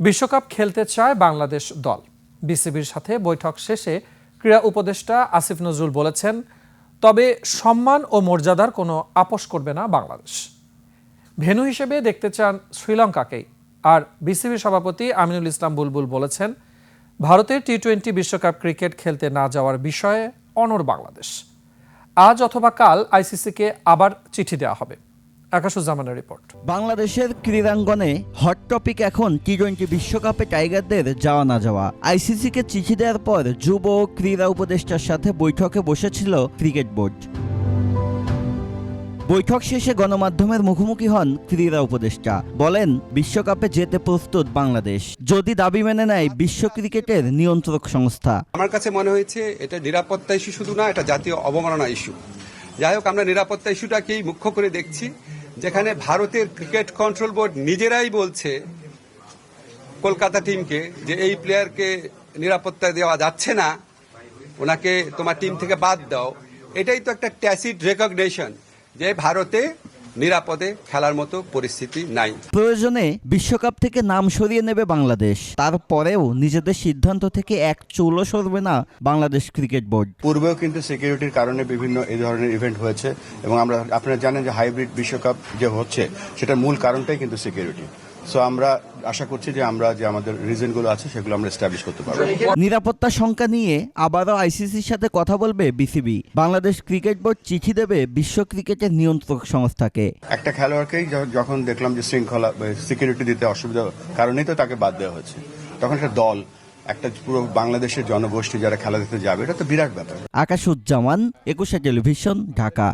বিশ্বকাপ খেলতে চায় বাংলাদেশ দল। বিসিবির সাথে বৈঠক শেষে ক্রীড়া উপদেষ্টা আসিফ নজরুল বলেছেন, তবে সম্মান ও মর্যাদার কোনো আপোস করবে না বাংলাদেশ। ভেন্যু হিসেবে দেখতে চান শ্রীলঙ্কাকেই। আর বিসিবি সভাপতি আমিনুল ইসলাম বুলবুল বলেছেন, ভারতের টি-20 বিশ্বকাপ ক্রিকেট খেলতে না যাওয়ার বিষয়ে অনড় বাংলাদেশ। আজ অথবা কাল আইসিসিকে আবার চিঠি দেওয়া হবে। আকাশুজ্জামানের রিপোর্ট। বাংলাদেশের ক্রীড়াঙ্গনে হট টপিক এখন টি-20 বিশ্বকাপে টাইগারদের যাওয়া না যাওয়া। আইসিসিকে চিঠি দেওয়ার পর যুব ও ক্রীড়া উপদেষ্টার সাথে বৈঠকে বসেছিল ক্রিকেট বোর্ড। বৈঠক শেষে গণমাধ্যমের মুখোমুখি হন ক্রীড়া উপদেষ্টা। বলেন, বিশ্বকাপে যেতে প্রস্তুত বাংলাদেশ, যদি দাবি মেনে নেয় বিশ্ব ক্রিকেটের নিয়ন্ত্রক সংস্থা। আমার কাছে মনে হয়েছে এটা নিরাপত্তা ইস্যু শুধু না, এটা জাতীয় অবমাননা ইস্যু। যাই হোক, আমরা নিরাপত্তা ইস্যুটাকেই মুখ্য করে দেখছি, যেখানে ভারতের ক্রিকেট কন্ট্রোল বোর্ড নিজেরাই বলছে কলকাতা টিমকে যে এই প্লেয়ারকে নিরাপত্তা দেওয়া যাচ্ছে না, ওনাকে তোমার টিম থেকে বাদ দাও। এটাই তো একটা ট্যাসিট রেকগনিশন যে ভারতে নিরাপদে খেলার মতো পরিস্থিতি নাই। প্রয়োজনে বিশ্বকাপ থেকে নাম সরিয়ে নেবে বাংলাদেশ, তারপরেও নিজেদের সিদ্ধান্ত থেকে এক চুলও সরবে না বাংলাদেশ ক্রিকেট বোর্ড। পূর্বেও কিন্তু সিকিউরিটির কারণে বিভিন্ন এই ধরনের ইভেন্ট হয়েছে এবং আপনারা জানেন যে হাইব্রিড বিশ্বকাপ যে হচ্ছে সেটার মূল কারণটাই কিন্তু সিকিউরিটি। সো আমরা আশা করছি যে আমাদের রিজনগুলো আছে সেগুলো আমরা এস্টাবলিশ করতে পারবো। নিরাপত্তা শঙ্কা নিয়ে আবারও আইসিসির সাথে কথা বলবে বিসিবি। বাংলাদেশ ক্রিকেট বোর্ড চিঠি দেবে বিশ্ব ক্রিকেটের নিয়ন্ত্রক সংস্থাকে। একটা খেলোয়াড়কেই যখন দেখলাম যে শৃঙ্খলা সিকিউরিটি দিতে অসুবিধা কারণেই তো তাকে বাদ দেওয়া হয়েছে, তখন একটা দল, একটা পুরো বাংলাদেশের জনগোষ্ঠী যারা খেলা দেখতে যাবে, এটা তো বিরাট ব্যাপার। আকাশুজ্জামান, 21 টেলিভিশন, ঢাকা।